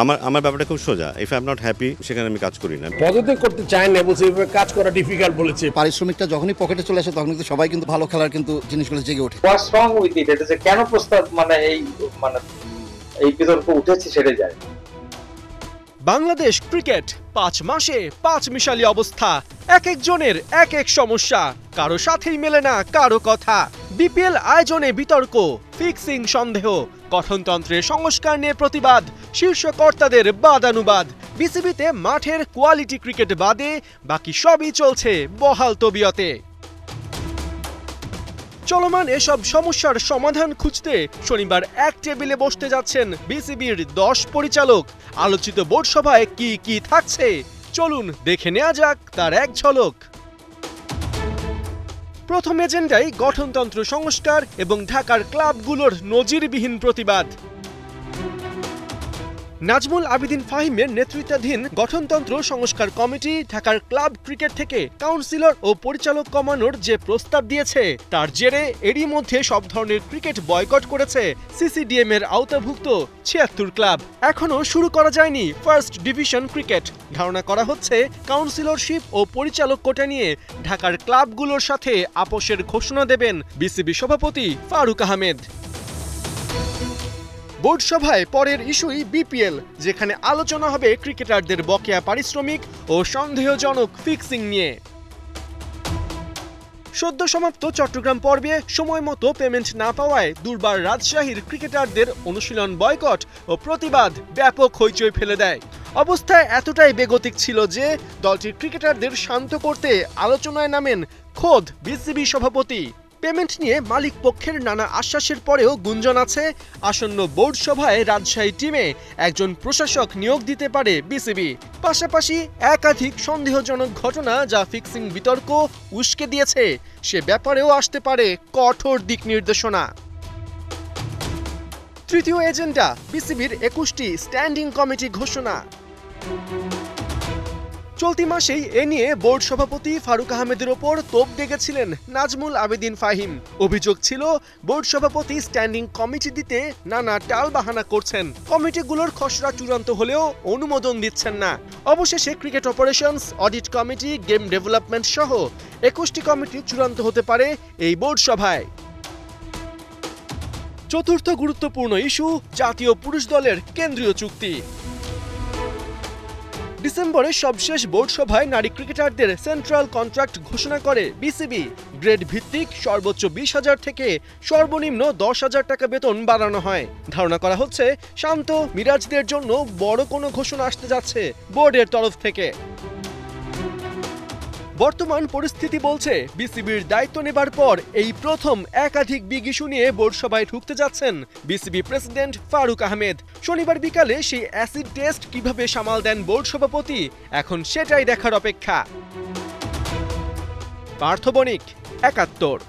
আমার আমার ব্যাপারটা খুব সোজা, if I am not happy সেখানে আমি কাজ করি না। পদত্যাগ করতে চায় না বলছে, এভাবে কাজ করা ডিফিকাল্ট বলেছে। পারিশ্রমিকটা যখনই পকেটে চলে আসে তখন কিন্তু সবাই কিন্তু ভালো খেলার কিন্তু জিনিসগুলো জেগে ওঠে। হোয়াটস রং উইথ ইট, এটা যে কেন প্রস্তাব এই বিতর্ক উঠেছে সেটা যায়। বাংলাদেশ ক্রিকেট 5 মাসে 5 মিশালি অবস্থা, এক একজনের এক এক সমস্যা, কারো সাথেই মেলে না কারো কথা। বিপিএল আয়োজনে বিতর্ক, ফিক্সিং সন্দেহ, গঠনতন্ত্রের সংস্কার নিয়ে প্রতিবাদ, শীর্ষ কর্তাদের বাদানুবাদ। বিসিবিতে মাঠের কোয়ালিটি ক্রিকেট বাদে বাকি সবই চলছে বহাল তবিয়তে। চলমান এসব সমস্যার সমাধান খুঁজতে শনিবার এক টেবিলে বসতে যাচ্ছেন বিসিবির 10 পরিচালক। আলোচিত বোর্ড সভায় কি কি থাকছে চলুন দেখে নেওয়া যাক তার এক ঝলক। প্রথম এজেন্ডায় গঠনতন্ত্র সংস্কার এবং ঢাকার ক্লাবগুলোর নজিরবিহীন প্রতিবাদ। নাজমুল আবেদিন ফাহিমের নেতৃত্বাধীন গঠনতন্ত্র সংস্কার কমিটি ঢাকার ক্লাব ক্রিকেট থেকে কাউন্সিলর ও পরিচালক কমানোর যে প্রস্তাব দিয়েছে তার জেরে এরই মধ্যে সব ধরনের ক্রিকেট বয়কট করেছে সিসিডিএম এর আওতাভুক্ত 76 ক্লাব। এখনও শুরু করা যায়নি ফার্স্ট ডিভিশন ক্রিকেট। ধারণা করা হচ্ছে কাউন্সিলরশিপ ও পরিচালক কোটা নিয়ে ঢাকার ক্লাবগুলোর সাথে আপোষের ঘোষণা দেবেন বিসিবি সভাপতি ফারুক আহমেদ। বোর্ড সভায় পরের ইস্যুই বিপিএল, যেখানে আলোচনা হবে ক্রিকেটারদের বকেয়া পারিশ্রমিক ও সন্দেহজনক ফিক্সিং নিয়ে। সদ্য সমাপ্ত চট্টগ্রাম পর্বে সময় মতো পেমেন্ট না পাওয়ায় দুর্বার রাজশাহীর ক্রিকেটারদের অনুশীলন বয়কট ও প্রতিবাদ ব্যাপক হইচই ফেলে দেয়। অবস্থায় এতটাই বেগতিক ছিল যে দলটির ক্রিকেটারদের শান্ত করতে আলোচনায় নামেন খোদ বিসিবি সভাপতি। পেমেন্ট নিয়ে মালিক পক্ষের নানা আশ্বাসের পরেও গুঞ্জন আছে আসন্ন বোর্ড সভায় রাজশাহী টিমে একজন প্রশাসক নিয়োগ দিতে পারে বিসিবি। পাশাপাশি একাধিক সন্দেহজনক ঘটনা যা ফিক্সিং বিতর্ক উস্কে দিয়েছে সে ব্যাপারেও আসতে পারে কঠোর দিক নির্দেশনা। তৃতীয় এজেন্ডা বিসিবির 21টি স্ট্যান্ডিং কমিটি ঘোষণা। চলতি মাসেই এ নিয়ে বোর্ড সভাপতি ফারুক আহমেদের ওপর তোপ দেগেছিলেন নাজমুল আবেদিন ফাহিম। অভিযোগ ছিল বোর্ড সভাপতি স্ট্যান্ডিং কমিটি দিতে নানা টালবাহানা করছেন, কমিটিগুলোর খসড়া চূড়ান্ত হলেও অনুমোদন দিচ্ছেন না। অবশেষে cricket operations, audit committee, game development সহ 21টি কমিটি চূড়ান্ত হতে পারে এই বোর্ড সভায়। চতুর্থ গুরুত্বপূর্ণ ইস্যু জাতীয় পুরুষ দলের কেন্দ্রীয় চুক্তি। ডিসেম্বরে সবশেষ বোর্ড সভায় নারী ক্রিকেটারদের সেন্ট্রাল কন্ট্রাক্ট ঘোষণা করে বিসিবি। গ্রেড ভিত্তিক সর্বোচ্চ 20,000 থেকে সর্বনিম্ন 10,000 টাকা বেতন বাড়ানো হয়। ধারণা করা হচ্ছে শান্ত মিরাজদের জন্য বড় কোনো ঘোষণা আসতে যাচ্ছে বোর্ডের তরফ থেকে। বর্তমান পরিস্থিতি বলছে বিসিবির দায়িত্ব নেবার পর এই প্রথম একাধিক বিগ ইস্যু নিয়ে বোর্ড সভায় ঢুকতে যাচ্ছেন বিসিবি প্রেসিডেন্ট ফারুক আহমেদ। শনিবার বিকালে সেই অ্যাসিড টেস্ট কিভাবে সামাল দেন বোর্ড সভাপতি এখন সেটাই দেখার অপেক্ষা। পার্থ বণিক, ৭১।